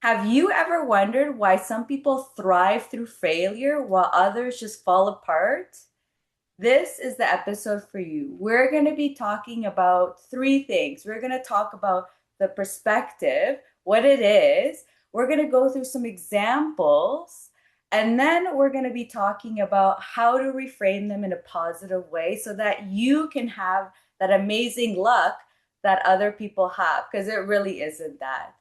Have you ever wondered why some people thrive through failure while others just fall apart? This is the episode for you. We're going to be talking about three things. We're going to talk about the perspective, what it is. We're going to go through some examples, and then we're going to be talking about how to reframe them in a positive way so that you can have that amazing luck that other people have, because it really isn't that.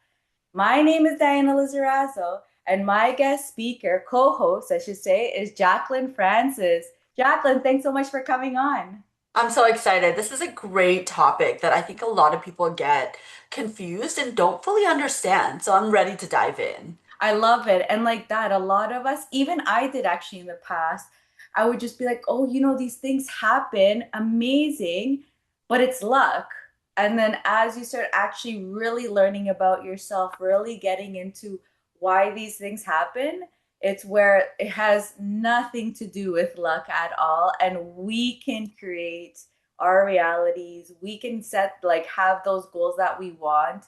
My name is Diana Lizarazo, and my guest speaker, co host, I should say, is Jacqueline Francis. Jacqueline, thanks so much for coming on. I'm so excited. This is a great topic that I think a lot of people get confused and don't fully understand. So I'm ready to dive in. I love it. And like that, a lot of us, even I did actually in the past, I would just be like, oh, these things happen, amazing, but it's luck. And then as you start actually really learning about yourself, really getting into why these things happen, it's where it has nothing to do with luck at all. And we can create our realities. We can set, like, have those goals that we want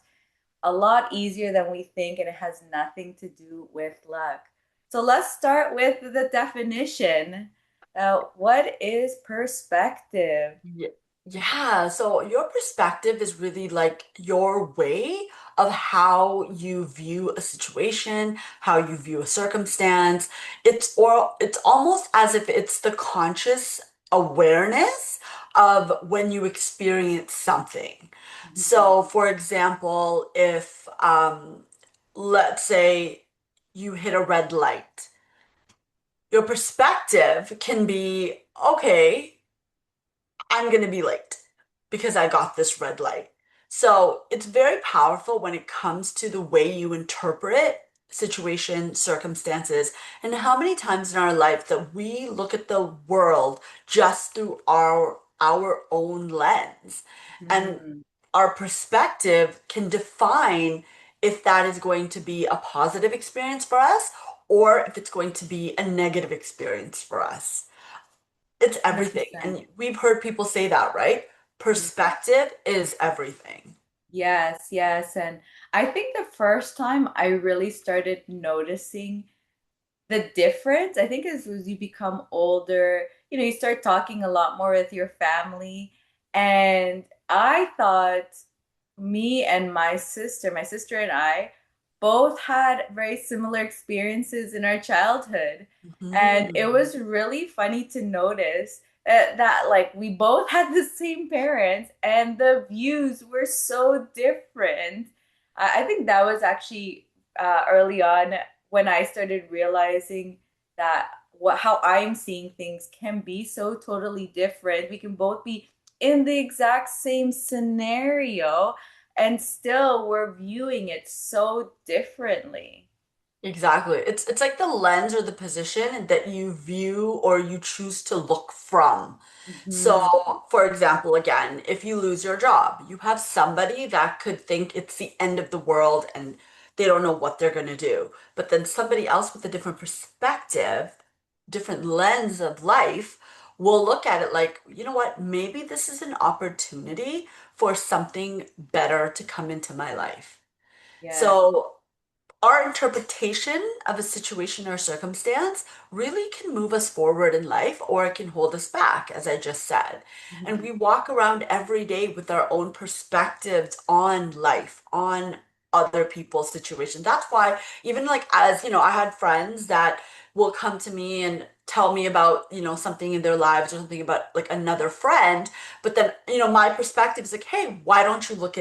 a lot easier than we think, and it has nothing to do with luck. So let's start with the definition. What is perspective? Yeah. Yeah, so your perspective is really like your way of how you view a situation, how you view a circumstance. It's almost as if it's the conscious awareness of when you experience something. Mhm. So, for example, if let's say you hit a red light, your perspective can be, okay, I'm going to be late because I got this red light. So it's very powerful when it comes to the way you interpret situation, circumstances, and how many times in our life that we look at the world just through our own lens. And Mhm. our perspective can define if that is going to be a positive experience for us or if it's going to be a negative experience for us. It's everything. 100%. And we've heard people say that, right? Perspective is everything. Yes, yes. And I think the first time I really started noticing the difference, I think, is as you become older, you start talking a lot more with your family. And I thought me and my sister and I both had very similar experiences in our childhood. And it Mhm. was really funny to notice that like we both had the same parents and the views were so different. I think that was actually early on when I started realizing that how I'm seeing things can be so totally different. We can both be in the exact same scenario and still we're viewing it so differently. Exactly. It's like the lens or the position that you view or you choose to look from. Mhm. So, for example, again, if you lose your job, you have somebody that could think it's the end of the world and they don't know what they're going to do. But then somebody else with a different perspective, different lens of life will look at it like, you know what, maybe this is an opportunity for something better to come into my life. Yes. So, our interpretation of a situation or circumstance really can move us forward in life or it can hold us back, as I just said. And Mhm. we walk around every day with our own perspectives on life, on other people's situations. That's why, even like, as you know, I had friends that will come to me and tell me about, something in their lives or something about like another friend. But then, my perspective is like, hey, why don't you look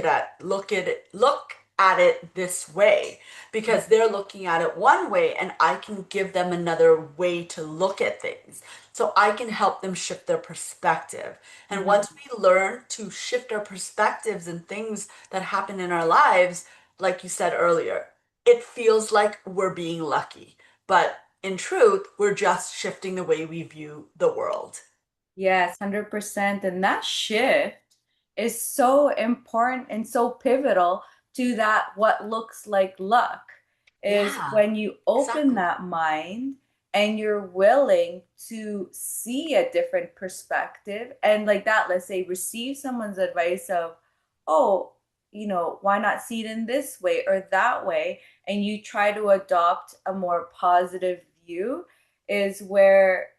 at it this way? Because they're looking at it one way and I can give them another way to look at things. So I can help them shift their perspective. And once Mhm. we learn to shift our perspectives and things that happen in our lives, like you said earlier, it feels like we're being lucky. But in truth, we're just shifting the way we view the world. Yes, 100%. And that shift is so important and so pivotal to that what looks like luck is Yeah, when you open exactly. that mind and you're willing to see a different perspective and like that, let's say receive someone's advice of, oh, why not see it in this way or that way? And you try to adopt a more positive view, is where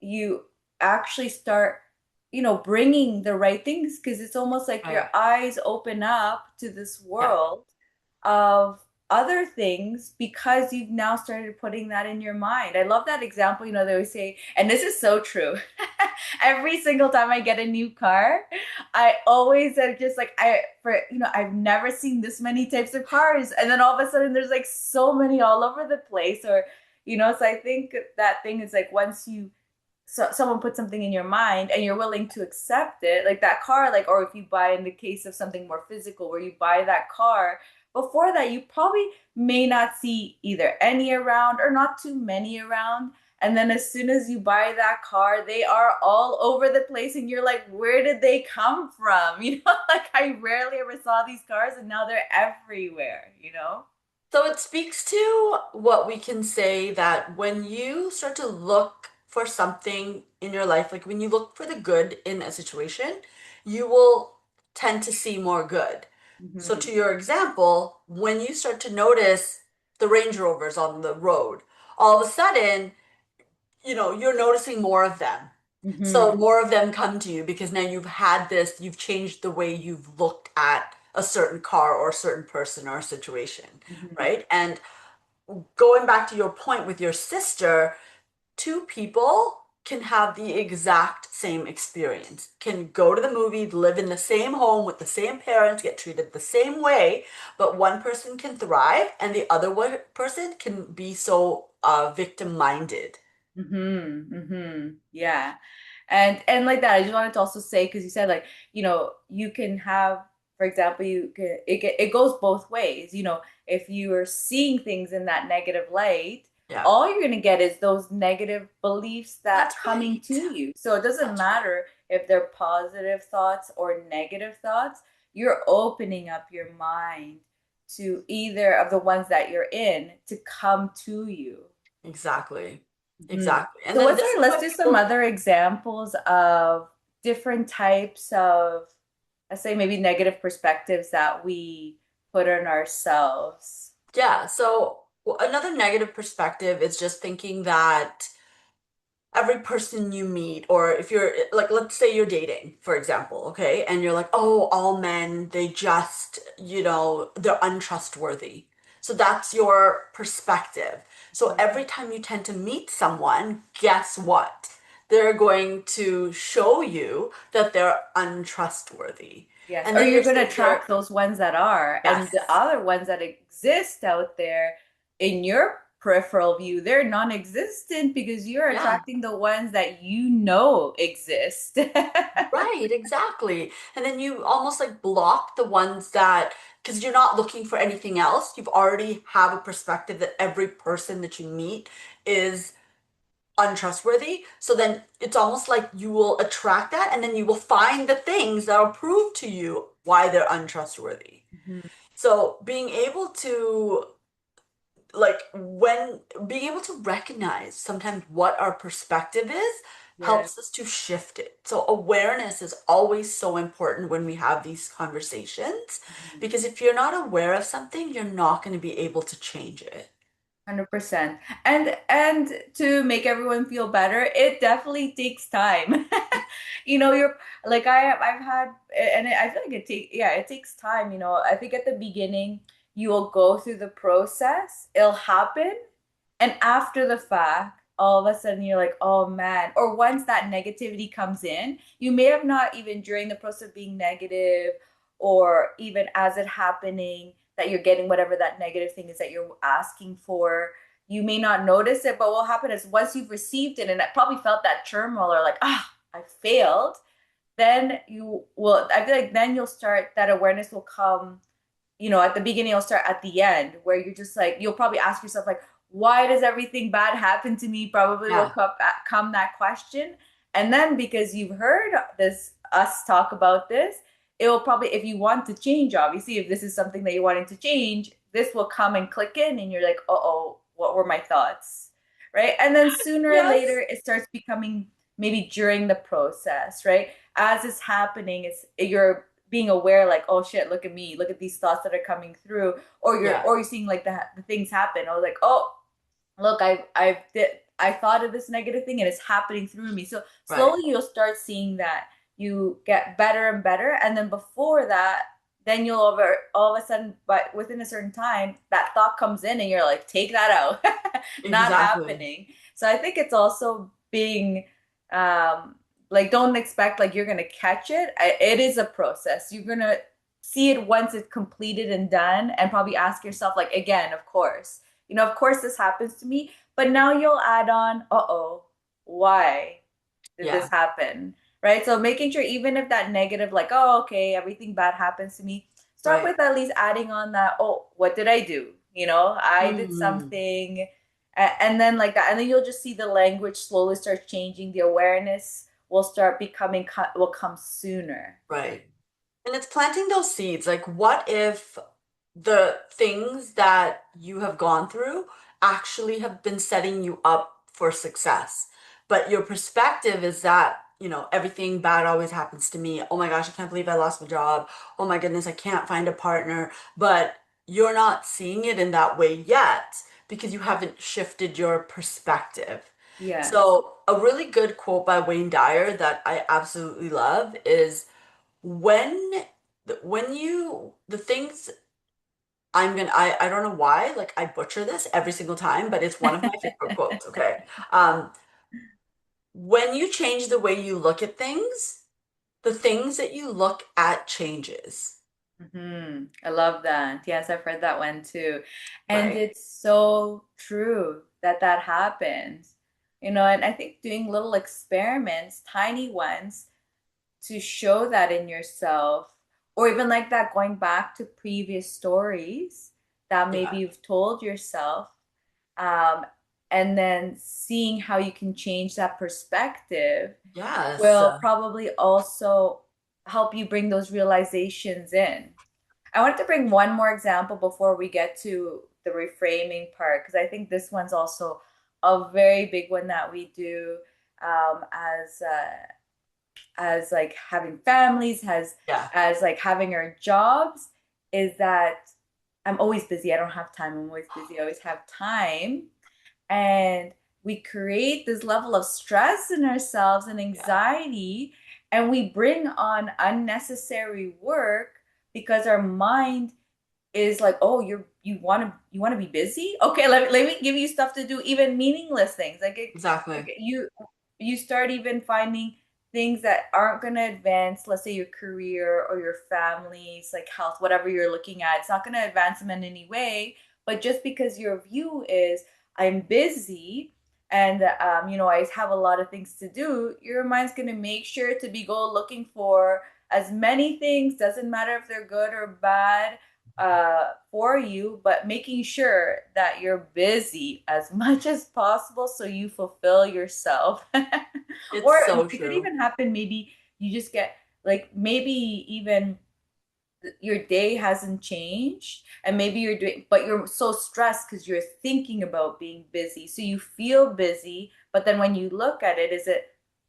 you actually start, bringing the right things, because it's almost like your Right. eyes open up to this Yeah. world of other things because you've now started putting that in your mind. I love that example, they always say, and this is so true. Every single time I get a new car, I always am just like, I've never seen this many types of cars. And then all of a sudden there's like so many all over the place. Or, so I think that thing is like, once someone puts something in your mind and you're willing to accept it, like that car, like, or if you buy, in the case of something more physical, where you buy that car, before that you probably may not see either any around or not too many around. And then as soon as you buy that car, they are all over the place and you're like, where did they come from? Like, I rarely ever saw these cars and now they're everywhere. So it speaks to what we can say, that when you start to look for something in your life, like when you look for the good in a situation, you will tend to see more good. So Mm-hmm. to your example, when you start to notice the Range Rovers on the road, all of a sudden, you're noticing more of them. So Mm-hmm. more of them come to you because now you've changed the way you've looked at a certain car or a certain person or a situation, Mm-hmm. right? And going back to your point with your sister, two people can have the exact same experience, can go to the movie, live in the same home with the same parents, get treated the same way, but one person can thrive and the other person can be so victim-minded. Mm-hmm. Mm-hmm. Yeah. And like that, I just wanted to also say, because you said, like, you can have, for example, it goes both ways. If you are seeing things in that negative light, Yeah, all you're gonna get is those negative beliefs that that's coming right. to you. So it doesn't That's right. matter if they're positive thoughts or negative thoughts. You're opening up your mind to either of the ones that you're in to come to you. Exactly. Mhm. Exactly. And So then what's this our, is let's why do some people, other examples of different types of, let's say, maybe negative perspectives that we put on ourselves. yeah. So another negative perspective is just thinking that every person you meet, or if you're like, let's say you're dating, for example, okay, and you're like, oh, all men, they just, they're untrustworthy. So that's your perspective. So every time you tend to meet someone, guess what? They're going to show you that they're untrustworthy. Yes. And Or then you're you're going to sitting there, attract those ones that are, and the yes, other ones that exist out there in your peripheral view, they're non-existent because you're yeah. attracting the ones that you know exist. Right, exactly. And then you almost like block the ones that, because you're not looking for anything else. You've already have a perspective that every person that you meet is untrustworthy. So then it's almost like you will attract that and then you will find the things that will prove to you why they're untrustworthy. Mhm. So being able to like when being able to recognize sometimes what our perspective is Yes. helps us to shift it. So awareness is always so important when we have these conversations, Mhm. because if you're not aware of something, you're not going to be able to change it. 100%. And to make everyone feel better, it definitely takes time. You're like, I've had, and I feel like it takes time. I think at the beginning you will go through the process, it'll happen, and after the fact, all of a sudden you're like, oh man. Or once that negativity comes in, you may have not even during the process of being negative, or even as it happening, that you're getting whatever that negative thing is that you're asking for. You may not notice it, but what will happen is once you've received it and I probably felt that turmoil or like, I failed, then I feel like then you'll start, that awareness will come, at the beginning, you'll start at the end, where you're just like, you'll probably ask yourself, like, why does everything bad happen to me? Probably will Yeah, come that question. And then because you've heard us talk about this, it will probably, if you want to change, obviously, if this is something that you're wanting to change, this will come and click in, and you're like, oh, what were my thoughts? Right. And then sooner or yes, later, it starts becoming maybe during the process, right? As it's happening, you're being aware, like, oh shit, look at me, look at these thoughts that are coming through, Yeah. or you're seeing like the things happen. I was like, oh, look, I thought of this negative thing and it's happening through me. So Right. slowly you'll start seeing that you get better and better, and then before that, then you'll all of a sudden, but within a certain time, that thought comes in and you're like, take that out. Not Exactly. happening. So I think it's also being um like, don't expect like you're gonna catch it. It is a process. You're gonna see it once it's completed and done, and probably ask yourself, like, again, of course, of course this happens to me, but now you'll add on, uh-oh, why did this Yeah. happen? Right? So making sure, even if that negative, like, oh, okay, everything bad happens to me, start Right. with at least adding on that, oh, what did I do? I did Mm, something, and then like that, and then you'll just see the language slowly start changing. The awareness will start becoming, will come sooner. right. And it's planting those seeds. Like, what if the things that you have gone through actually have been setting you up for success? But your perspective is that, everything bad always happens to me. Oh my gosh, I can't believe I lost my job. Oh my goodness, I can't find a partner. But you're not seeing it in that way yet because you haven't shifted your perspective. Yes. So, a really good quote by Wayne Dyer that I absolutely love is when the things I don't know why, like I butcher this every single time, but it's one of my favorite quotes, okay? Um, when you change the way you look at things, the things that you look at changes, I love that. Yes, I've heard that one too. And right? it's so true that that happens. And I think doing little experiments, tiny ones, to show that in yourself, or even like that, going back to previous stories that maybe Yeah. you've told yourself, um, and then seeing how you can change that perspective Yes. will probably also help you bring those realizations in. I wanted to bring one more example before we get to the reframing part, because I think this one's also a very big one that we do, as like having families, Yeah. as like having our jobs, is that I'm always busy. I don't have time. I'm always busy. I always have time, and we create this level of stress in ourselves and Yeah. anxiety, and we bring on unnecessary work because our mind is like, oh, you want to be busy, okay, let me give you stuff to do, even meaningless things, like Exactly. you start even finding things that aren't going to advance, let's say, your career or your family's like health, whatever you're looking at. It's not going to advance them in any way, but just because your view is, I'm busy, and I have a lot of things to do, your mind's going to make sure to be go looking for as many things, doesn't matter if they're good or bad, for you, but making sure that you're busy as much as possible so you fulfill yourself. It's Or so it could true. even happen, maybe you just get like, maybe even your day hasn't changed, and maybe you're doing, but you're so stressed because you're thinking about being busy, so you feel busy, but then when you look at it, is it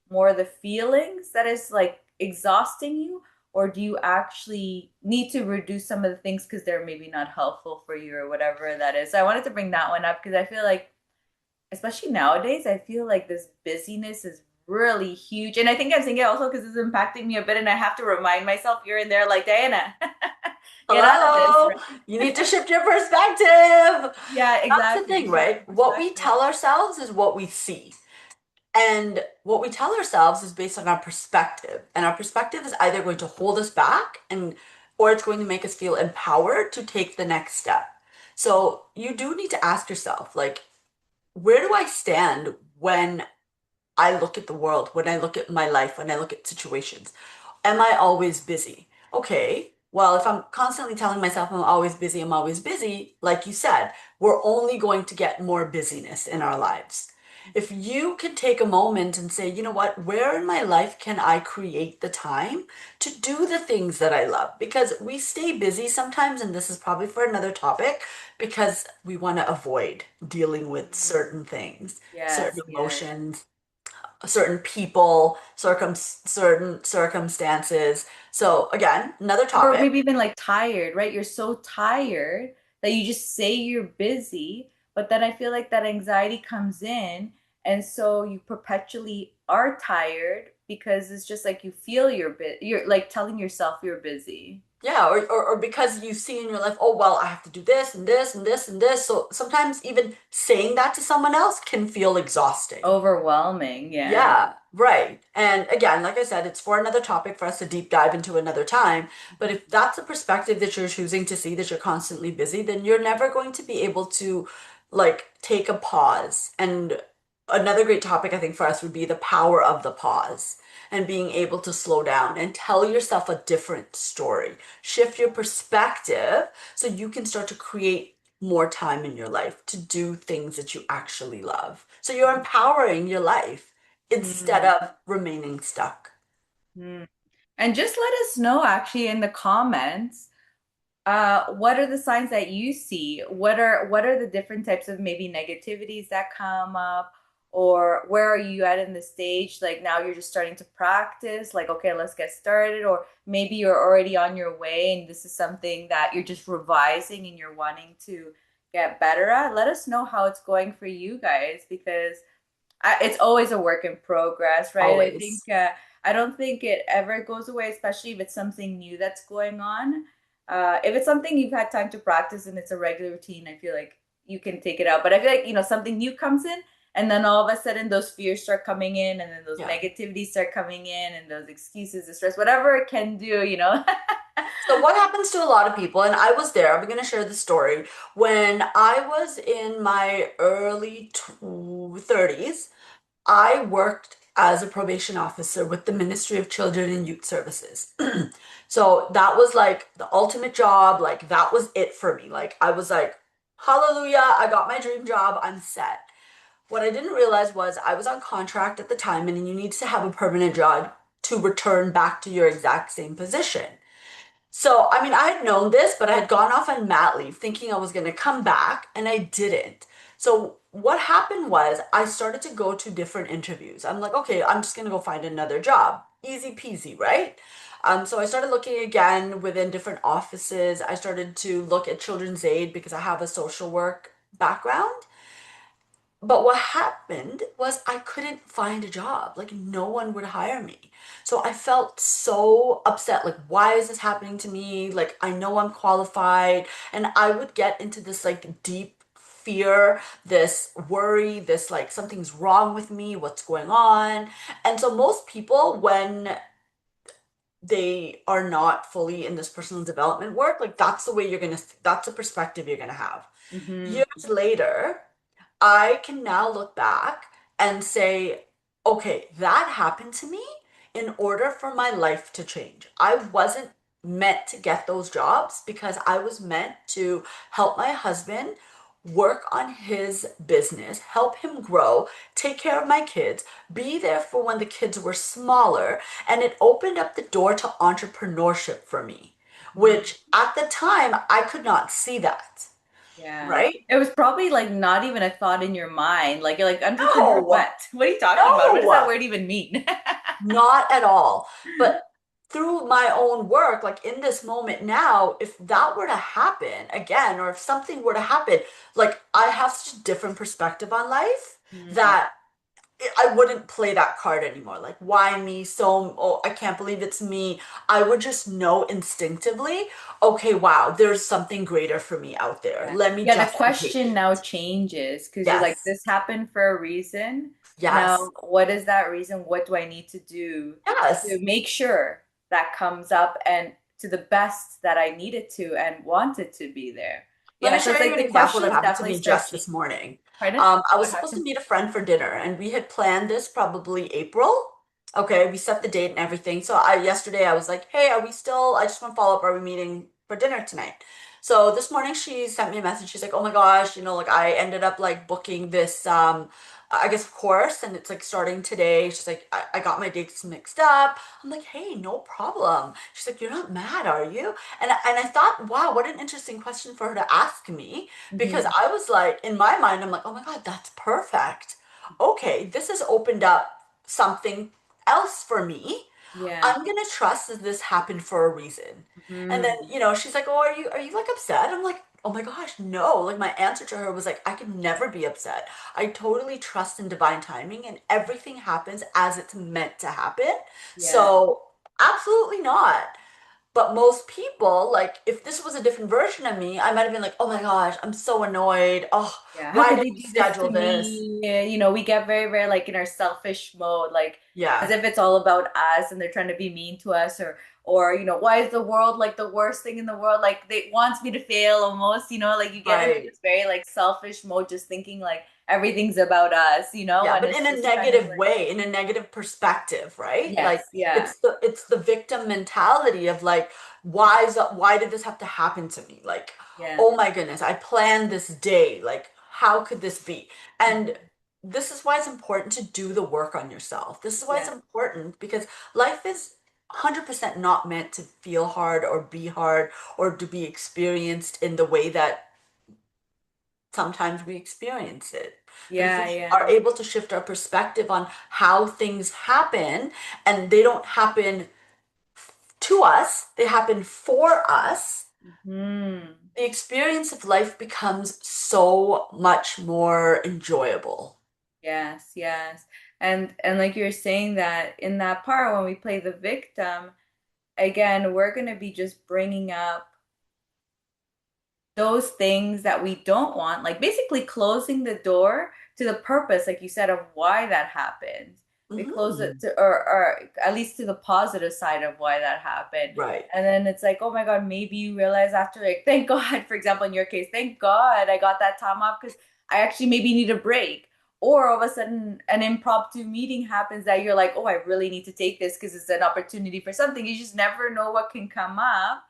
more the feelings that is like exhausting you, or do you actually need to reduce some of the things because they're maybe not helpful for you, or whatever that is? So I wanted to bring that one up because I feel like, especially nowadays, I feel like this busyness is really huge. And I think I'm saying it also because it's impacting me a bit. And I have to remind myself here and there, like, Diana, get out of this, Hello. right? You need to shift your perspective. Yeah, That's the exactly. thing, Shift your right? What we perspective. tell ourselves is what we see. And what we tell ourselves is based on our perspective. And our perspective is either going to hold us back or it's going to make us feel empowered to take the next step. So you do need to ask yourself, like, where do I stand when I look at the world, when I look at my life, when I look at situations? Am I always busy? Okay, well, if I'm constantly telling myself I'm always busy, like you said, we're only going to get more busyness in our lives. If you can take a moment and say, you know what, where in my life can I create the time to do the things that I love? Because we stay busy sometimes, and this is probably for another topic, because we want to avoid dealing with Mhm. certain things, certain Yes, yes. emotions. certain people, certain circumstances. So again, another Or topic. maybe even like tired, right? You're so tired that you just say you're busy, but then I feel like that anxiety comes in, and so you perpetually are tired because it's just like you feel you're like telling yourself you're busy. Yeah, or because you see in your life, oh, well, I have to do this and this and this and this. So sometimes even saying that to someone else can feel exhausting. Overwhelming, yeah. Yeah, right. And again, like I said, it's for another topic for us to deep dive into another time. But if that's a perspective that you're choosing to see, that you're constantly busy, then you're never going to be able to like take a pause. And another great topic I think for us would be the power of the pause and being able to slow down and tell yourself a different story. Shift your perspective so you can start to create more time in your life to do things that you actually love. So you're empowering your life instead Mhm. of remaining stuck. Mhm. And just let us know actually in the comments, what are the signs that you see? What are the different types of maybe negativities that come up? Or where are you at in the stage? Like now you're just starting to practice, like, okay, let's get started. Or maybe you're already on your way and this is something that you're just revising and you're wanting to get better at. Let us know how it's going for you guys because it's always a work in progress, right? I think Always. I don't think it ever goes away, especially if it's something new that's going on. If it's something you've had time to practice and it's a regular routine, I feel like you can take it out. But I feel like, something new comes in and then all of a sudden those fears start coming in and then those Yeah. negativities start coming in and those excuses, the stress, whatever it can do. So what happens to a lot of people, and I was there, I'm going to share the story. When I was in my early 30s, I worked as a probation officer with the Ministry of Children and Youth Services. So that was like the ultimate job. Like that was it for me. Like I was like, hallelujah, I got my dream job. I'm set. What I didn't realize was I was on contract at the time and you need to have a permanent job to return back to your exact same position. So, I mean, I had known this, but I had gone off on mat leave thinking I was going to come back, and I didn't. So, what happened was I started to go to different interviews. I'm like, okay, I'm just going to go find another job. Easy peasy, right? So I started looking again within different offices. I started to look at children's aid because I have a social work background. But what happened was I couldn't find a job. Like no one would hire me. So I felt so upset. Like, why is this happening to me? Like, I know I'm qualified. And I would get into this like deep fear, this worry, this like something's wrong with me, what's going on. And so most people, when they are not fully in this personal development work, like that's the way that's the perspective you're gonna have. Hmm. Years later, I can now look back and say, okay, that happened to me in order for my life to change. I wasn't meant to get those jobs because I was meant to help my husband work on his business, help him grow, take care of my kids, be there for when the kids were smaller, and it opened up the door to entrepreneurship for me, which at the time I could not see that, Yeah. right? It was probably like not even a thought in your mind. Like you're like entrepreneur No, what? What are you talking about? What does that no. word even mean? Not at all. But through my own work, like in this moment now, if that were to happen again, or if something were to happen, like I have such a different perspective on life Hmm. that I wouldn't play that card anymore. Like, why me? So, oh, I can't believe it's me. I would just know instinctively, okay, wow, there's something greater for me out there. Yeah. Let me Yeah, the just be question now patient. changes because you're like, Yes, this happened for a reason. yes, Now, what is that reason? What do I need to do to yes. make sure that comes up and to the best that I need it to and want it to be there? Let Yeah, me so it's share you like an the example that questions happened to definitely me start just changing. this morning. Pardon? I was What supposed to happened? meet a friend for dinner, and we had planned this probably April. Okay, we set the date and everything. So yesterday I was like, "Hey, are we still? I just want to follow up. Are we meeting for dinner tonight?" So this morning she sent me a message. She's like, "Oh my gosh, like I ended up like booking this I guess course, and it's like starting today." She's like, I got my dates mixed up." I'm like, "Hey, no problem." She's like, "You're not mad, are you?" And I thought, wow, what an interesting question for her to ask me because Hmm. I was like, in my mind, I'm like, "Oh my God, that's perfect. Okay, this has opened up." something else for me, Yeah. I'm gonna trust that this happened for a reason. And then, Mm. she's like, "Oh, are you like upset?" I'm like, "Oh my gosh, no." Like my answer to her was like, "I can never be upset. I totally trust in divine timing and everything happens as it's meant to happen." Yeah. So, absolutely not. But most people, like, if this was a different version of me, I might have been like, "Oh my gosh, I'm so annoyed. Oh, Yeah. How why could did they we do this to schedule this?" me? We get very, very like in our selfish mode, like as Yeah, if it's all about us and they're trying to be mean to us or why is the world like the worst thing in the world? Like they wants me to fail almost, like you get into right. this very like selfish mode, just thinking like everything's about us, Yeah, and but it's in a just kind of negative like, way, in a negative perspective, right? Like yes, yeah. it's the victim mentality of like, why did this have to happen to me? Like, Yeah. oh my goodness, I planned this day. Like, how could this be? And Mhm. this is why it's important to do the work on yourself. This is why it's Yeah. important because life is 100% not meant to feel hard or to be experienced in the way that sometimes we experience it. But if Yeah, we yeah. are able to shift our perspective on how things happen, and they don't happen to us, they happen for us, Hmm. the experience of life becomes so much more enjoyable. Yes, yes. And like you're saying that in that part when we play the victim, again, we're going to be just bringing up those things that we don't want, like basically closing the door to the purpose, like you said, of why that happened. We close it Mhm. to, or at least to the positive side of why that happened. Right, And then it's like, oh my God, maybe you realize after, like, thank God, for example, in your case, thank God I got that time off because I actually maybe need a break. Or all of a sudden, an impromptu meeting happens that you're like, oh, I really need to take this because it's an opportunity for something. You just never know what can come up.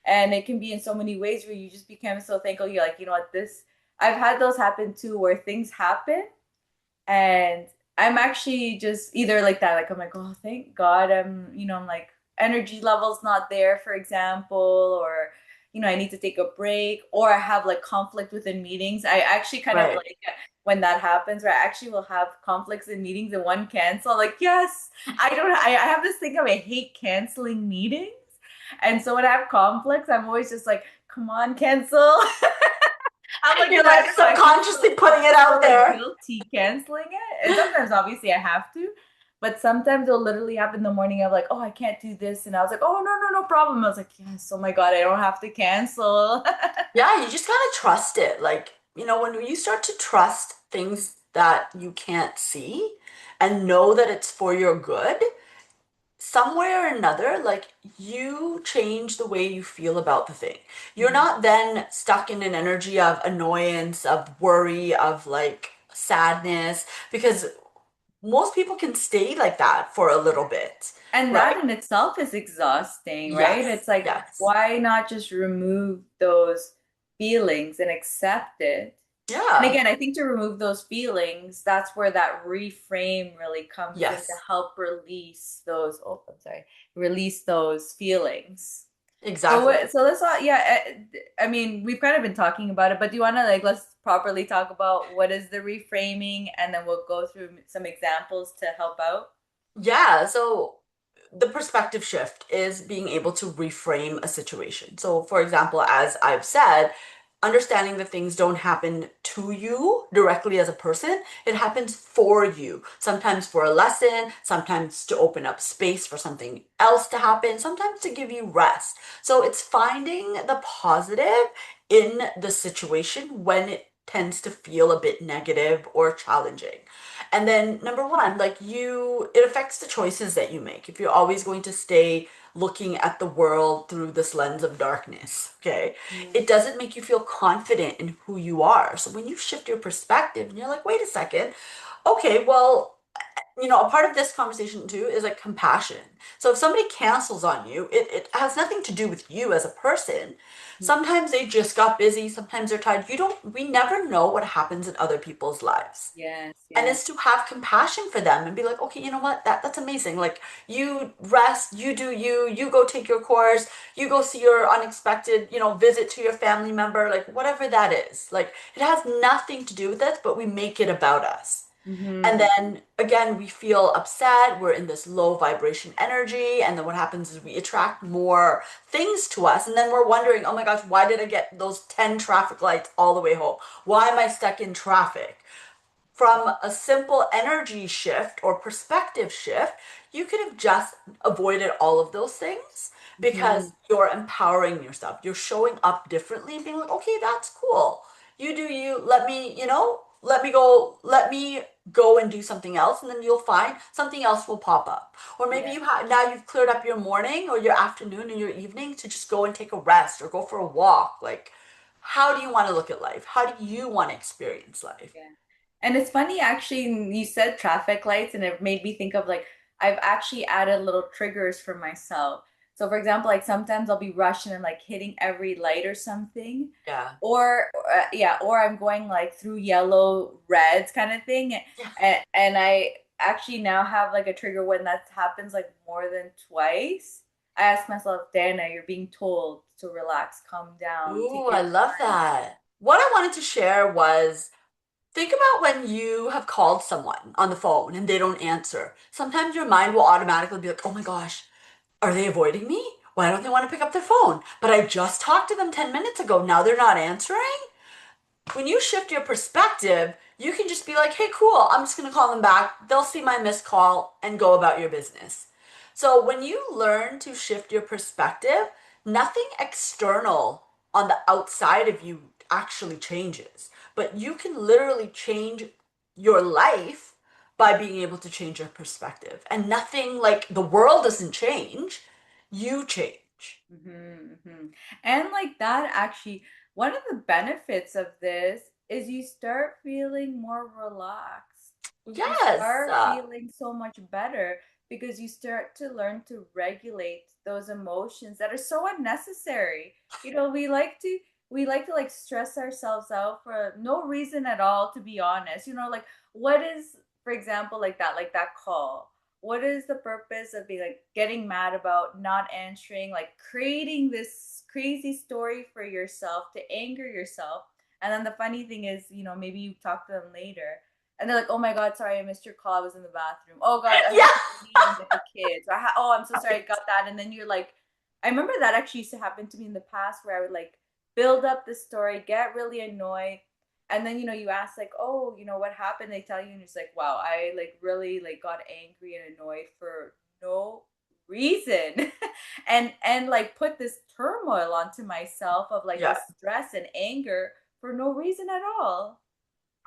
And it can be in so many ways where you just become so thankful. You're like, you know what, I've had those happen too, where things happen and I'm actually just either like that, like I'm like, oh, thank God I'm like energy levels not there, for example, or I need to take a break, or I have like conflict within meetings. I actually kind of right. like when that happens, where I actually will have conflicts in meetings and one cancel. Like, yes, I have this thing of I hate canceling meetings. And so when I have conflicts, I'm always just like, come on, cancel. I'm like, You're no, I like don't know. I feel subconsciously putting it out like there. guilty canceling it. And sometimes obviously I have to, but sometimes it'll literally happen in the morning of like, oh, I can't do this. And I was like, oh no, no, no problem. I was like, yes, oh my God, I don't have to cancel. Yeah, you just gotta trust it. Like, when you start to trust things that you can't see and know that it's for your good, some way or another, like you change the way you feel about the thing. You're Mhm. not then stuck in an energy of annoyance, of worry, of like sadness, because most people can stay like that for a little bit, And right? that in itself is exhausting, right? It's Yes, like, yes. why not just remove those feelings and accept it? And Yeah, again, I think to remove those feelings, that's where that reframe really comes in to yes, help release those, oh, I'm sorry, release those feelings. So exactly. so let's not, yeah, I mean, we've kind of been talking about it, but do you want to like let's properly talk about what is the reframing and then we'll go through some examples to help out? Yeah, so the perspective shift is being able to reframe a situation. So, for example, as I've said, understanding that things don't happen to you directly as a person, it happens for you. Sometimes for a lesson, sometimes to open up space for something else to happen, sometimes to give you rest. So, it's finding the positive in the situation when it tends to feel a bit negative or challenging. And then number one, like it affects the choices that you make. If you're always going to stay looking at the world through this lens of darkness, okay, Mm. it doesn't make you feel confident in who you are. So when you shift your perspective and you're like, wait a second, okay, well, a part of this conversation too is like compassion. So if somebody cancels on you, it has nothing to do with you as a person. Sometimes they just got busy, sometimes they're tired. We never know what happens in other people's lives. Yes, And yes. it's to have compassion for them and be like, okay, you know what? That's amazing. Like you rest, you do you, you go take your course, you go see your unexpected, visit to your family member, like whatever that is. Like it has nothing to do with us, but we make it about us. And Mm-hmm. then again, we feel upset. We're in this low vibration energy. And then what happens is we attract more things to us. And then we're wondering, oh my gosh, why did I get those 10 traffic lights all the way home? Why am I stuck in traffic? From a simple energy shift or perspective shift, you could have just avoided all of those things Mm-hmm. because you're empowering yourself. You're showing up differently, being like, okay, that's cool. You do you. Let me go and do something else, and then you'll find something else will pop up. Or maybe Yeah. now you've cleared up your morning or your afternoon and your evening to just go and take a rest or go for a walk. Like, how do you want to look at life? How do you want to experience life? Yeah. And it's funny, actually, you said traffic lights, and it made me think of like, I've actually added little triggers for myself. So, for example, like sometimes I'll be rushing and like hitting every light or something, Yeah. or I'm going like through yellow, reds kind of thing. Yeah. And I actually now have like a trigger when that happens like more than twice. I ask myself, Dana, you're being told to relax, calm down, Ooh, take your I love time. that. What I wanted to share was think about when you have called someone on the phone and they don't answer. Sometimes your mind will automatically be like, oh my gosh, are they avoiding me? Why don't they want to pick up their phone? But I just talked to them 10 minutes ago. Now they're not answering? When you shift your perspective, you can just be like, hey, cool, I'm just going to call them back. They'll see my missed call and go about your business. So when you learn to shift your perspective, nothing external on the outside of you actually changes, but you can literally change your life by being able to change your perspective. And nothing like the world doesn't change, you change. Mm-hmm. And like that, actually, one of the benefits of this is you start feeling more relaxed. You Yes. start feeling so much better because you start to learn to regulate those emotions that are so unnecessary. You know, we like to like stress ourselves out for no reason at all, to be honest. You know, like what is, for example, like that call, what is the purpose of being like getting mad about not answering, like creating this crazy story for yourself to anger yourself? And then the funny thing is, maybe you talk to them later and they're like, oh my God, sorry, I missed your call, I was in the bathroom. Oh God, I Yeah. had to leave and get the kids. Oh, I'm so sorry, I got that. And then you're like, I remember that actually used to happen to me in the past, where I would like build up the story, get really annoyed, and then you ask like, oh, what happened, they tell you, and it's like, wow, I like really like got angry and annoyed for no reason. And like put this turmoil onto myself of like Yeah. this stress and anger for no reason at all.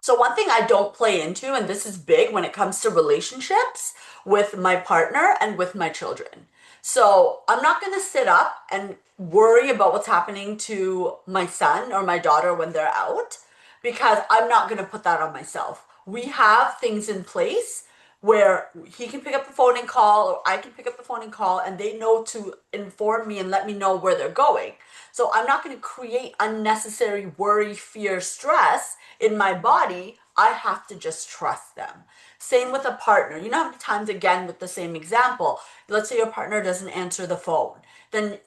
So one thing I don't play into, and this is big when it comes to relationships with my partner and with my children. So I'm not going to sit up and worry about what's happening to my son or my daughter when they're out because I'm not going to put that on myself. We have things in place where he can pick up the phone and call, or I can pick up the phone and call, and they know to inform me and let me know where they're going. So I'm not going to create unnecessary worry, fear, stress in my body. I have to just trust them. Same with a partner. You know how many times, again, with the same example, let's say your partner doesn't answer the phone. Then,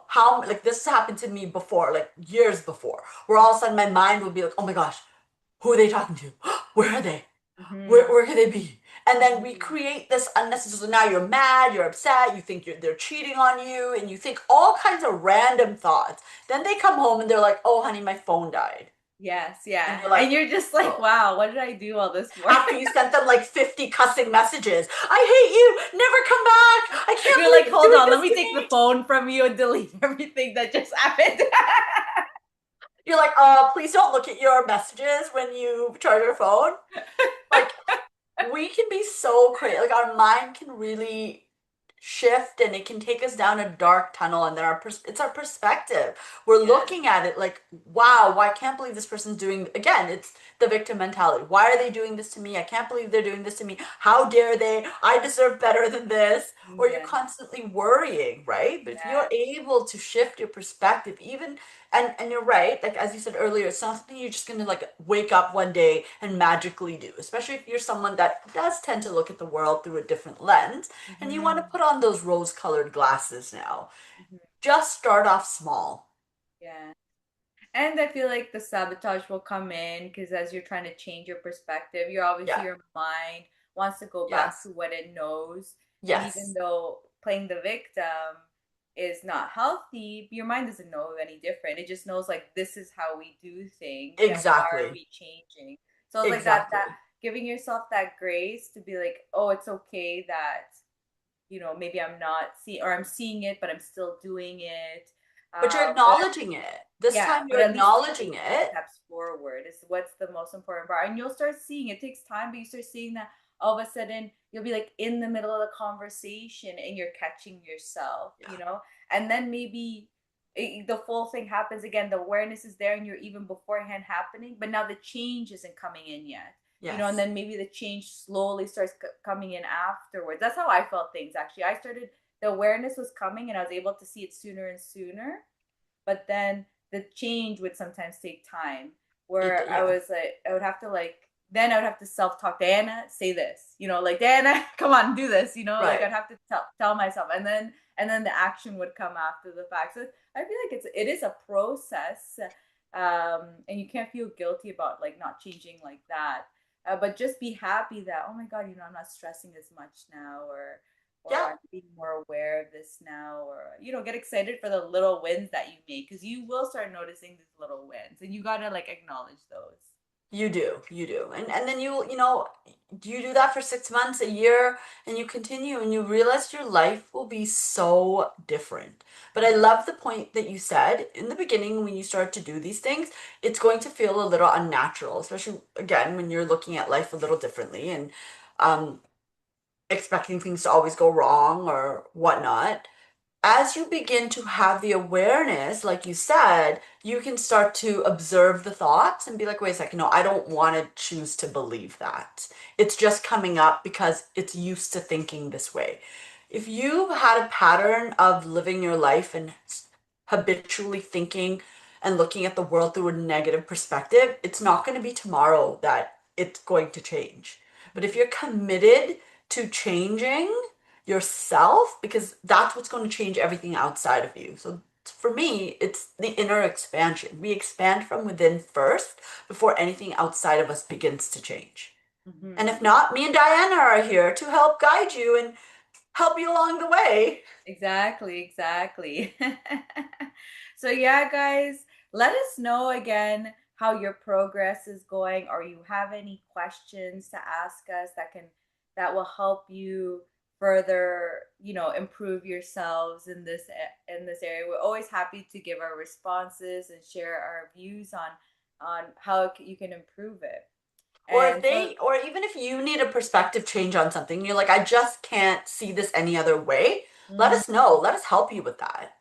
how, like, this has happened to me before, like years before, where all of a sudden my mind would be like, oh my gosh, who are they talking to? Where are they? Where, Mm-hmm. where could they be? And then we Mm-hmm. create this unnecessary. So now you're mad, you're upset, you think they're cheating on you, and you think all kinds of random thoughts. Then they come home and they're like, oh, honey, my phone died. Yes, And yeah. you're like, And you're just like, oh. wow, what did I do all this for? After you sent them like 50 cussing messages, I hate you, never come back. I can't You're like, believe you're hold doing on, let this me to take the me. phone from you and delete everything that just happened. You're like, please don't look at your messages when you charge your phone. Like, we can be so crazy. Like, our mind can really shift and it can take us down a dark tunnel, and then it's our perspective. We're Yeah. looking at it like, wow, I can't believe this person's doing, again, it's the victim mentality. Why are they doing this to me? I can't believe they're doing this to me. How dare they? I deserve better than this. Or you're Yeah. constantly worrying, right? But if you're Yeah. able to shift your perspective, even, and you're right, like as you said earlier, it's not something you're just gonna like wake up one day and magically do, especially if you're someone that does tend to look at the world through a different lens and you want to Mm-hmm. put on those rose-colored glasses now. Mm-hmm. Just start off small. Yeah. And I feel like the sabotage will come in because as you're trying to change your perspective, you're obviously Yeah. your mind wants to go back to Yes. what it knows. And even Yes. though playing the victim is not healthy, your mind doesn't know any different. It just knows like this is how we do things. Then why are Exactly. we changing? So it's like that Exactly. giving yourself that grace to be like, oh, it's okay that maybe I'm not seeing or I'm seeing it, but I'm still doing it. But you're But acknowledging it. This yeah, time but you're at least acknowledging taking it. steps forward is what's the most important part. And you'll start seeing it takes time, but you start seeing that all of a sudden you'll be like in the middle of the conversation and you're catching yourself, Yeah. and then maybe the full thing happens again. The awareness is there and you're even beforehand happening, but now the change isn't coming in yet. And Yes. then maybe the change slowly starts coming in afterwards. That's how I felt things actually. The awareness was coming and I was able to see it sooner and sooner, but then the change would sometimes take time where Yeah. I would have to then I would have to self-talk, Diana, say this, like Diana, come on, do this, like Right. I'd have to tell myself, and then the action would come after the fact. So I feel like it is a process, and you can't feel guilty about like not changing like that, but just be happy that, oh my god, I'm not stressing as much now, or Yeah. I'm being more aware of this now, or get excited for the little wins that you make because you will start noticing these little wins, and you gotta like acknowledge those. You do, you do. And then you do that for 6 months, a year, and you continue and you realize your life will be so different. But I love the point that you said in the beginning when you start to do these things, it's going to feel a little unnatural, especially again when you're looking at life a little differently and um expecting things to always go wrong or whatnot. As you begin to have the awareness, like you said, you can start to observe the thoughts and be like, wait a second, no, I don't want to choose to believe that. It's just coming up because it's used to thinking this way. If you've had a pattern of living your life and habitually thinking and looking at the world through a negative perspective, it's not going to be tomorrow that it's going to change. But if you're committed to changing, yourself, because that's what's going to change everything outside of you. So for me, it's the inner expansion. We expand from within first before anything outside of us begins to change. And if Mm-hmm. not, me and Diana are here to help guide you and help you along the way. Exactly, exactly. So yeah, guys, let us know again how your progress is going, or you have any questions to ask us that will help you further, improve yourselves in this area. We're always happy to give our responses and share our views on how you can improve it. Or if And so, they, or even if you need a perspective change on something, you're like, I just can't see this any other way. Let mhm. us know. Let us help you with that.